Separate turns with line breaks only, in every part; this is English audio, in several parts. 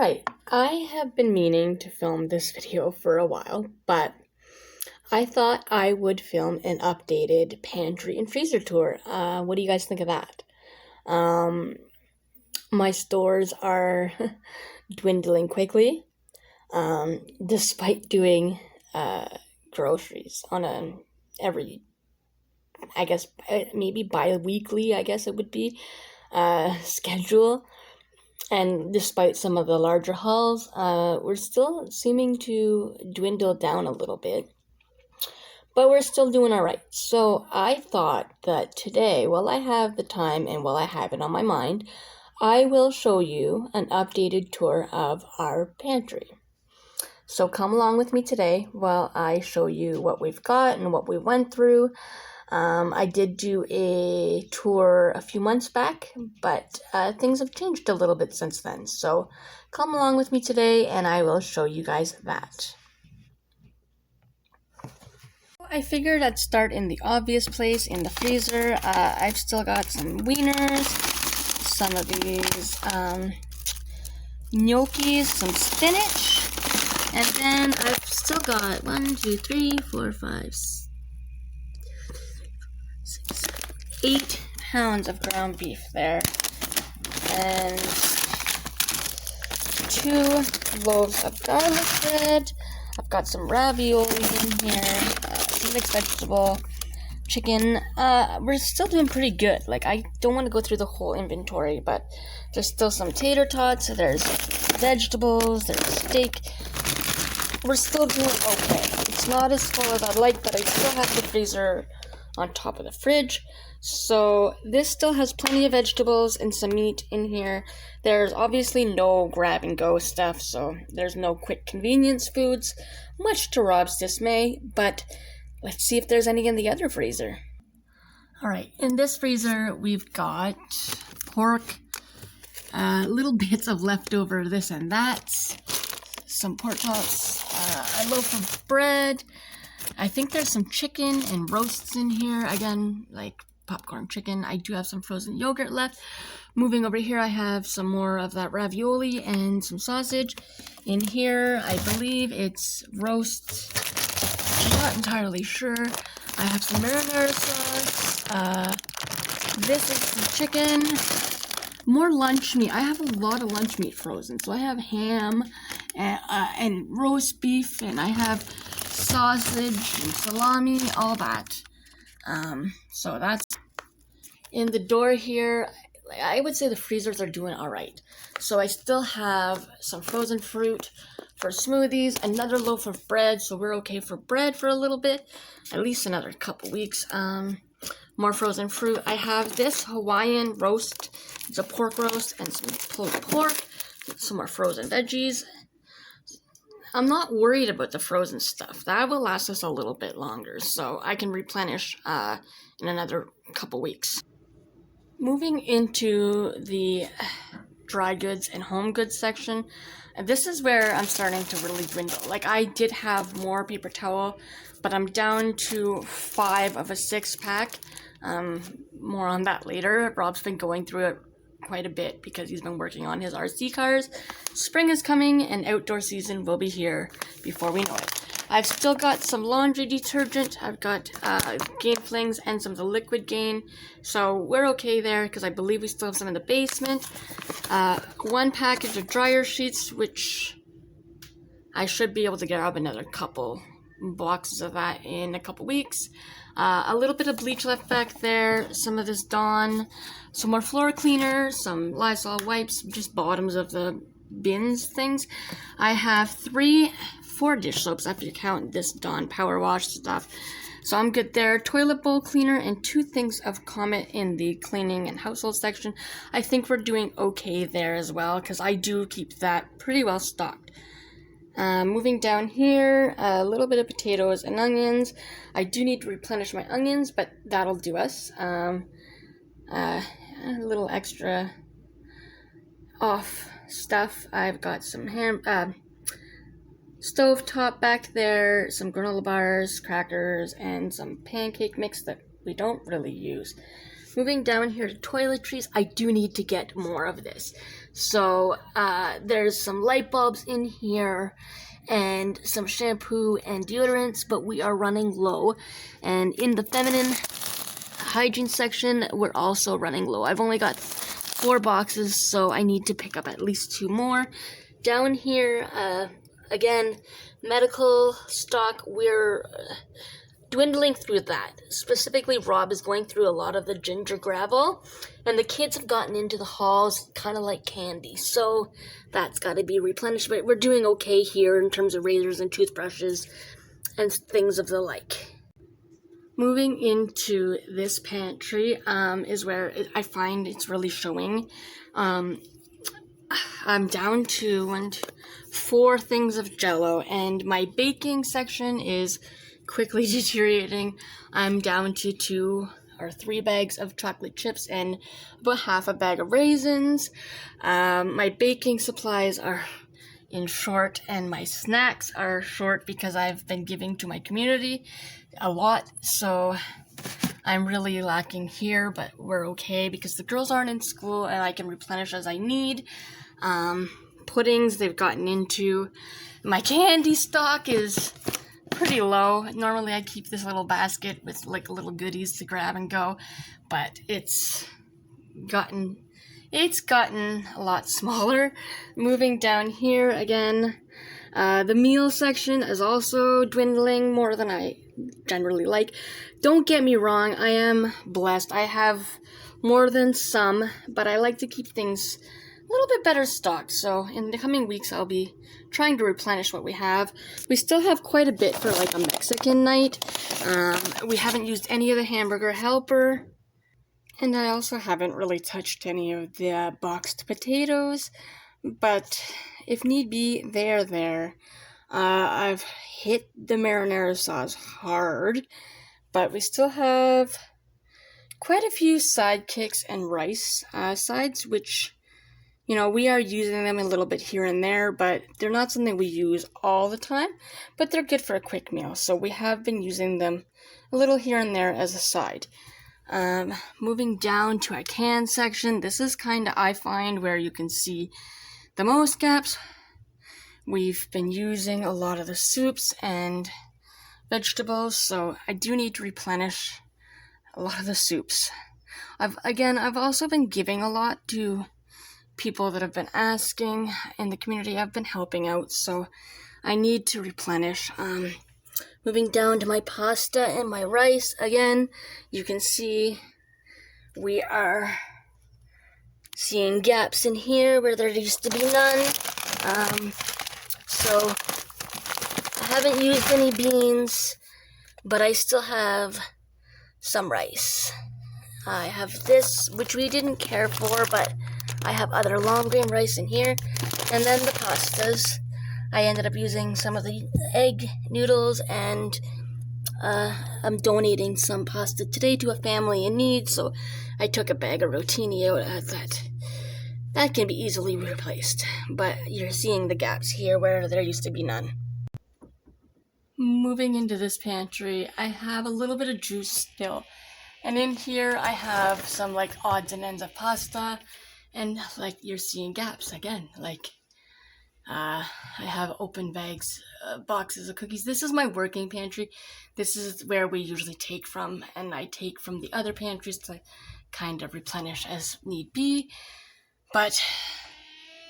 Alright, I have been meaning to film this video for a while, but I thought I would film an updated pantry and freezer tour. What do you guys think of that? My stores are dwindling quickly, despite doing groceries on every, I guess, maybe bi-weekly, I guess it would be, schedule. And despite some of the larger hauls, we're still seeming to dwindle down a little bit. But we're still doing all right. So I thought that today, while I have the time and while I have it on my mind, I will show you an updated tour of our pantry. So come along with me today while I show you what we've got and what we went through. I did do a tour a few months back, but things have changed a little bit since then. So come along with me today and I will show you guys that. I figured I'd start in the obvious place, in the freezer. I've still got some wieners, some of these gnocchis, some spinach, and then I've still got 8 pounds of ground beef there, and 2 loaves of garlic bread. I've got some ravioli in here, some mixed vegetable, chicken. We're still doing pretty good. Like, I don't want to go through the whole inventory, but there's still some tater tots, there's vegetables, there's steak. We're still doing okay. It's not as full as I'd like, but I still have the freezer on top of the fridge. So this still has plenty of vegetables and some meat in here. There's obviously no grab and go stuff, so there's no quick convenience foods, much to Rob's dismay, but let's see if there's any in the other freezer. Alright, in this freezer we've got pork, little bits of leftover this and that, some pork chops, a loaf of bread. I think there's some chicken and roasts in here. Again, like popcorn chicken. I do have some frozen yogurt left. Moving over here, I have some more of that ravioli and some sausage. In here, I believe it's roast. I'm not entirely sure. I have some marinara sauce. This is some chicken. More lunch meat. I have a lot of lunch meat frozen. So I have ham and roast beef, and I have sausage and salami, all that. So that's in the door here. I would say the freezers are doing all right. So I still have some frozen fruit for smoothies, another loaf of bread, so we're okay for bread for a little bit, at least another couple weeks. More frozen fruit. I have this Hawaiian roast. It's a pork roast and some pulled pork, some more frozen veggies. I'm not worried about the frozen stuff. That will last us a little bit longer, so I can replenish in another couple weeks. Moving into the dry goods and home goods section, this is where I'm starting to really dwindle. Like, I did have more paper towel, but I'm down to 5 of a 6-pack. More on that later. Rob's been going through it quite a bit because he's been working on his RC cars. Spring is coming and outdoor season will be here before we know it. I've still got some laundry detergent. I've got Gain Flings and some of the liquid Gain. So we're okay there because I believe we still have some in the basement. 1 package of dryer sheets, which I should be able to grab another couple boxes of that in a couple weeks. A little bit of bleach left back there, some of this Dawn, some more floor cleaner, some Lysol wipes, just bottoms of the bins things. I have 4 dish soaps after you count this Dawn Power Wash stuff. So I'm good there. Toilet bowl cleaner and 2 things of Comet in the cleaning and household section. I think we're doing okay there as well because I do keep that pretty well stocked. Moving down here, a little bit of potatoes and onions. I do need to replenish my onions, but that'll do us. A little extra off stuff. I've got some stovetop back there, some granola bars, crackers, and some pancake mix that we don't really use. Moving down here to toiletries, I do need to get more of this. So there's some light bulbs in here and some shampoo and deodorants, but we are running low. And in the feminine hygiene section, we're also running low. I've only got 4 boxes, so I need to pick up at least 2 more. Down here, again, medical stock, we're dwindling through that. Specifically, Rob is going through a lot of the ginger gravel, and the kids have gotten into the halls kind of like candy, so that's got to be replenished. But we're doing okay here in terms of razors and toothbrushes and things of the like. Moving into this pantry is where I find it's really showing. I'm down to 4 things of Jell-O, and my baking section is quickly deteriorating. I'm down to 2 or 3 bags of chocolate chips and about half a bag of raisins. My baking supplies are in short, and my snacks are short because I've been giving to my community a lot, so I'm really lacking here, but we're okay because the girls aren't in school and I can replenish as I need. Puddings they've gotten into. My candy stock is pretty low. Normally I keep this little basket with like little goodies to grab and go, but it's gotten a lot smaller. Moving down here again, the meal section is also dwindling more than I generally like. Don't get me wrong, I am blessed. I have more than some, but I like to keep things a little bit better stocked, so in the coming weeks I'll be trying to replenish what we have. We still have quite a bit for like a Mexican night. We haven't used any of the hamburger helper, and I also haven't really touched any of the boxed potatoes, but if need be, they're there. I've hit the marinara sauce hard, but we still have quite a few sidekicks and rice sides, which, you know, we are using them a little bit here and there, but they're not something we use all the time, but they're good for a quick meal, so we have been using them a little here and there as a side. Moving down to our can section, this is kind of, I find, where you can see the most gaps. We've been using a lot of the soups and vegetables, so I do need to replenish a lot of the soups. I've also been giving a lot to people that have been asking in the community. I've been helping out, so I need to replenish. Moving down to my pasta and my rice, again, you can see we are seeing gaps in here where there used to be none. So I haven't used any beans, but I still have some rice. I have this, which we didn't care for, but I have other long grain rice in here. And then the pastas. I ended up using some of the egg noodles, and I'm donating some pasta today to a family in need, so I took a bag of rotini out of that. That can be easily replaced, but you're seeing the gaps here where there used to be none. Moving into this pantry, I have a little bit of juice still, and in here I have some like odds and ends of pasta, and like you're seeing gaps again, like I have open bags, boxes of cookies. This is my working pantry. This is where we usually take from, and I take from the other pantries to kind of replenish as need be. But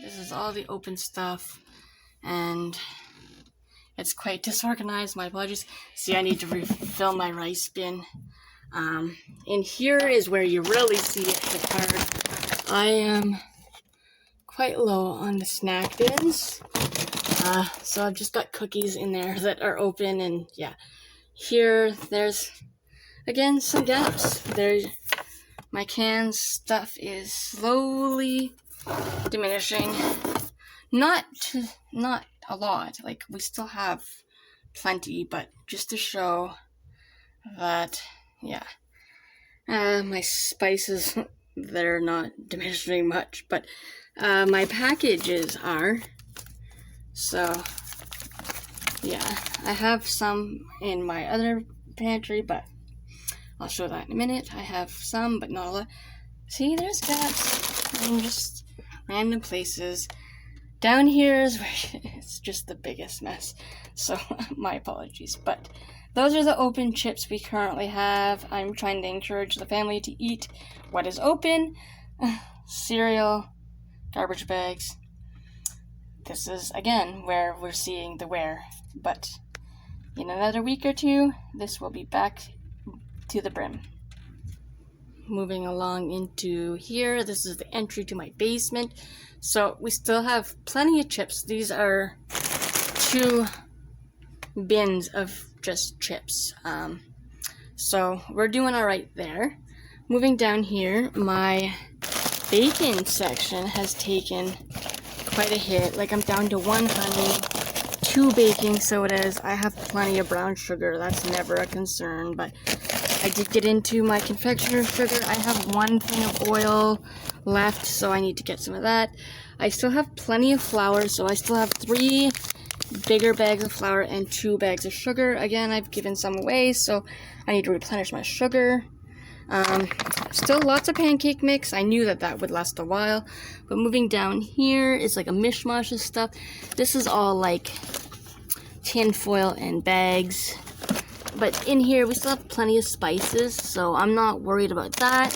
this is all the open stuff, and it's quite disorganized. My apologies. See, I need to refill my rice bin. In here is where you really see it hit hard. I am quite low on the snack bins, so I've just got cookies in there that are open, and yeah, there's again some gaps. My canned stuff is slowly diminishing, not a lot, like we still have plenty, but just to show that, yeah, my spices, they're not diminishing much, but my packages are. So yeah, I have some in my other pantry, but I'll show that in a minute. I have some, but not a lot. See, there's gaps in just random places. Down here is where it's just the biggest mess, so my apologies. But those are the open chips we currently have. I'm trying to encourage the family to eat what is open. Cereal, garbage bags. This is, again, where we're seeing the wear. But in another week or two, this will be back to the brim. Moving along into here, this is the entry to my basement. So we still have plenty of chips. These are 2 bins of just chips. So we're doing all right there. Moving down here, my bacon section has taken quite a hit. Like, I'm down to 1 honey, 2 baking sodas. I have plenty of brown sugar. That's never a concern, but I did get into my confectioner's sugar. I have 1 thing of oil left, so I need to get some of that. I still have plenty of flour, so I still have 3 bigger bags of flour and 2 bags of sugar. Again, I've given some away, so I need to replenish my sugar. Still lots of pancake mix. I knew that would last a while, but moving down here is like a mishmash of stuff. This is all like tin foil and bags. But in here, we still have plenty of spices, so I'm not worried about that.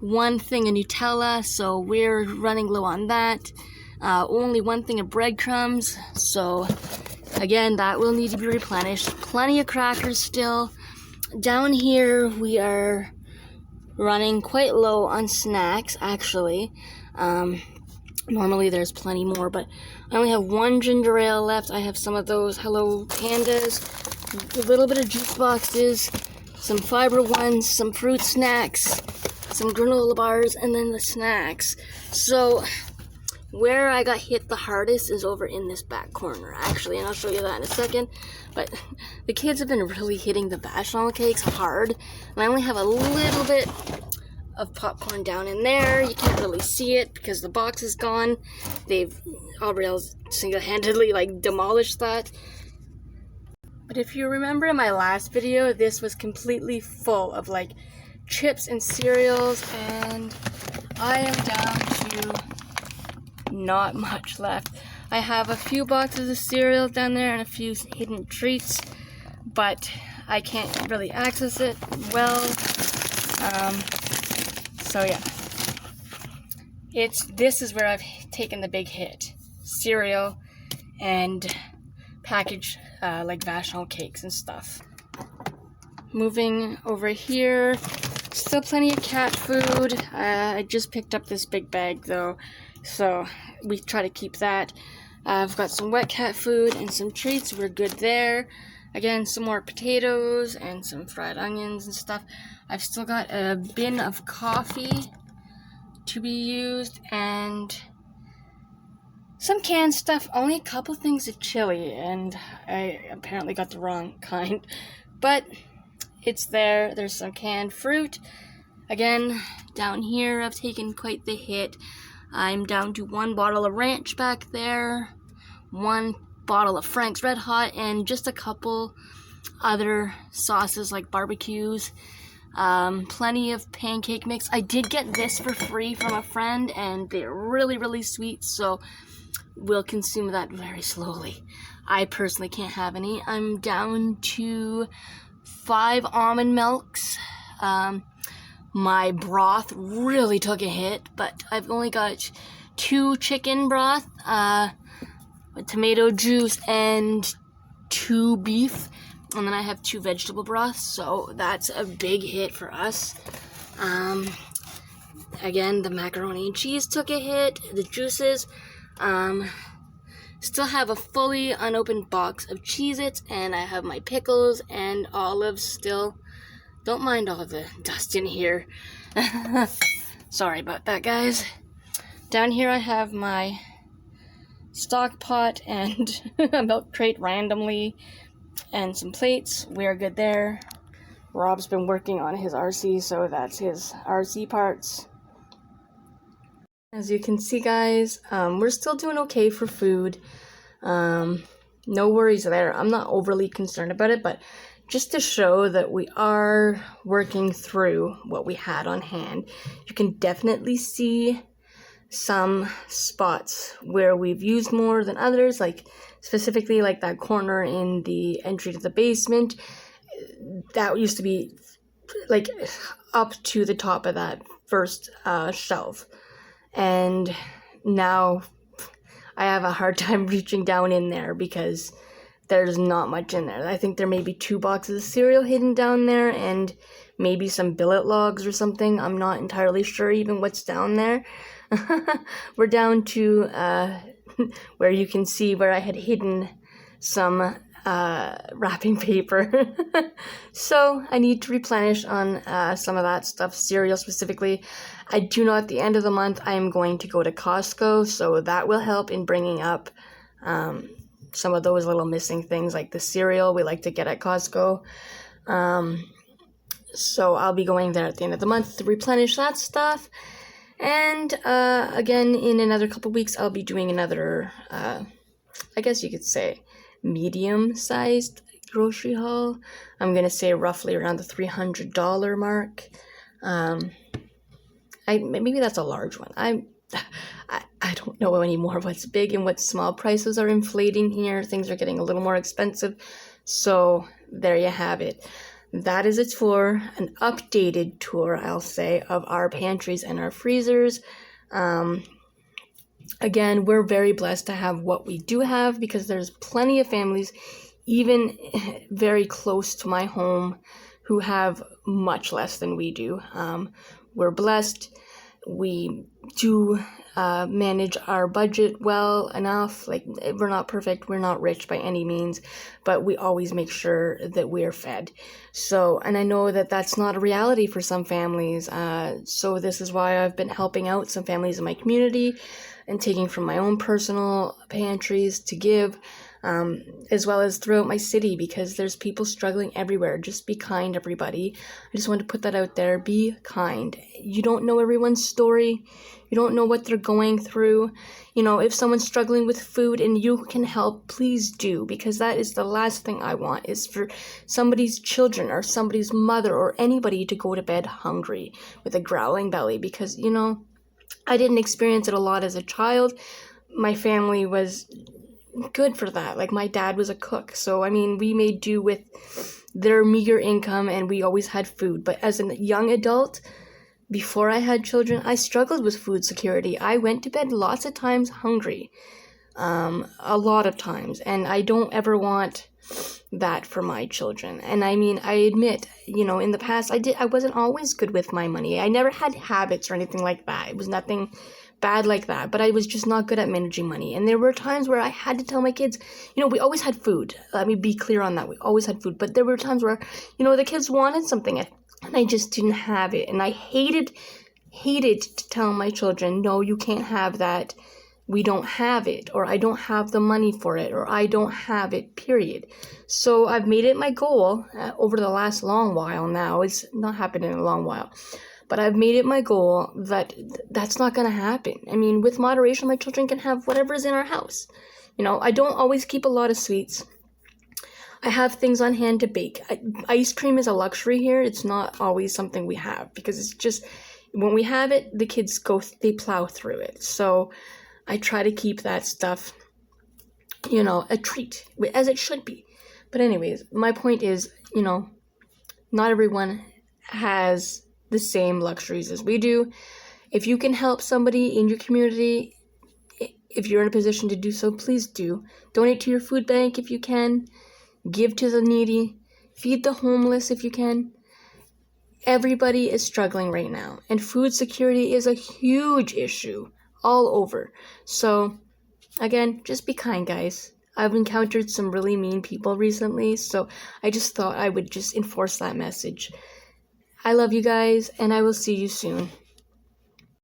1 thing of Nutella, so we're running low on that. Only 1 thing of breadcrumbs, so again, that will need to be replenished. Plenty of crackers still. Down here, we are running quite low on snacks, actually. Normally there's plenty more, but I only have 1 ginger ale left. I have some of those Hello Pandas, a little bit of juice boxes, some fiber ones, some fruit snacks, some granola bars, and then the snacks. So where I got hit the hardest is over in this back corner, actually, and I'll show you that in a second. But the kids have been really hitting the marshmallow cakes hard, and I only have a little bit of popcorn down in there. You can't really see it because the box is gone. Aubriel's single-handedly like demolished that. But if you remember in my last video, this was completely full of like chips and cereals, and I am down to not much left. I have a few boxes of cereal down there and a few hidden treats, but I can't really access it well. So yeah, this is where I've taken the big hit. Cereal and packaged like Vachon cakes and stuff. Moving over here, still plenty of cat food. I just picked up this big bag though, so we try to keep that. I've got some wet cat food and some treats. We're good there. Again, some more potatoes and some fried onions and stuff. I've still got a bin of coffee to be used and some canned stuff. Only a couple things of chili, and I apparently got the wrong kind. But it's there. There's some canned fruit. Again, down here I've taken quite the hit. I'm down to 1 bottle of ranch back there, 1 bottle of Frank's Red Hot, and just a couple other sauces like barbecues. Plenty of pancake mix. I did get this for free from a friend, and they're really, really sweet, so we'll consume that very slowly. I personally can't have any. I'm down to 5 almond milks. My broth really took a hit, but I've only got 2 chicken broth, tomato juice, and 2 beef, and then I have 2 vegetable broths, so that's a big hit for us. Again, the macaroni and cheese took a hit, the juices. Still have a fully unopened box of Cheez-Its, and I have my pickles and olives still. Don't mind all the dust in here. Sorry about that, guys. Down here I have my stock pot and a milk crate randomly, and some plates. We're good there. Rob's been working on his RC, so that's his RC parts. As you can see, guys, we're still doing okay for food. No worries there. I'm not overly concerned about it, but just to show that we are working through what we had on hand. You can definitely see some spots where we've used more than others, like specifically like that corner in the entry to the basement. That used to be like up to the top of that first shelf, and now I have a hard time reaching down in there because there's not much in there. I think there may be 2 boxes of cereal hidden down there and maybe some billet logs or something. I'm not entirely sure even what's down there. We're down to where you can see where I had hidden some wrapping paper. So I need to replenish on some of that stuff, cereal specifically. I do know at the end of the month I am going to go to Costco, so that will help in bringing up some of those little missing things like the cereal we like to get at Costco. So I'll be going there at the end of the month to replenish that stuff. And again, in another couple weeks, I'll be doing another, I guess you could say, medium-sized grocery haul. I'm going to say roughly around the $300 mark. Maybe that's a large one. I don't know anymore what's big and what's small. Prices are inflating here. Things are getting a little more expensive. So there you have it. That is a tour, an updated tour, I'll say, of our pantries and our freezers. Again, we're very blessed to have what we do have because there's plenty of families, even very close to my home, who have much less than we do. We're blessed. We do manage our budget well enough. Like, we're not perfect, we're not rich by any means, but we always make sure that we're fed. So, and I know that that's not a reality for some families. So this is why I've been helping out some families in my community and taking from my own personal pantries to give, as well as throughout my city, because there's people struggling everywhere. Just be kind, everybody. I just want to put that out there. Be kind. You don't know everyone's story. You don't know what they're going through. You know, if someone's struggling with food and you can help, please do, because that is the last thing I want, is for somebody's children or somebody's mother or anybody to go to bed hungry with a growling belly, because, you know, I didn't experience it a lot as a child. My family was good for that. Like, my dad was a cook, so I mean, we made do with their meager income and we always had food. But as a young adult, before I had children, I struggled with food security. I went to bed lots of times hungry, a lot of times, and I don't ever want that for my children. And I mean, I admit, you know, in the past I wasn't always good with my money. I never had habits or anything like that. It was nothing bad like that, but I was just not good at managing money. And there were times where I had to tell my kids, you know, we always had food. Let me be clear on that. We always had food, but there were times where, you know, the kids wanted something and I just didn't have it. And I hated to tell my children, no, you can't have that. We don't have it, or I don't have the money for it, or I don't have it, period. So I've made it my goal over the last long while now. It's not happened in a long while. But I've made it my goal that that's not going to happen. I mean, with moderation, my children can have whatever is in our house. You know, I don't always keep a lot of sweets. I have things on hand to bake. Ice cream is a luxury here. It's not always something we have because it's just, when we have it, the kids they plow through it. So I try to keep that stuff, you know, a treat, as it should be. But anyways, my point is, you know, not everyone has the same luxuries as we do. If you can help somebody in your community, if you're in a position to do so, please do. Donate to your food bank if you can. Give to the needy. Feed the homeless if you can. Everybody is struggling right now, and food security is a huge issue all over. So, again, just be kind, guys. I've encountered some really mean people recently, so I just thought I would just enforce that message. I love you guys, and I will see you soon.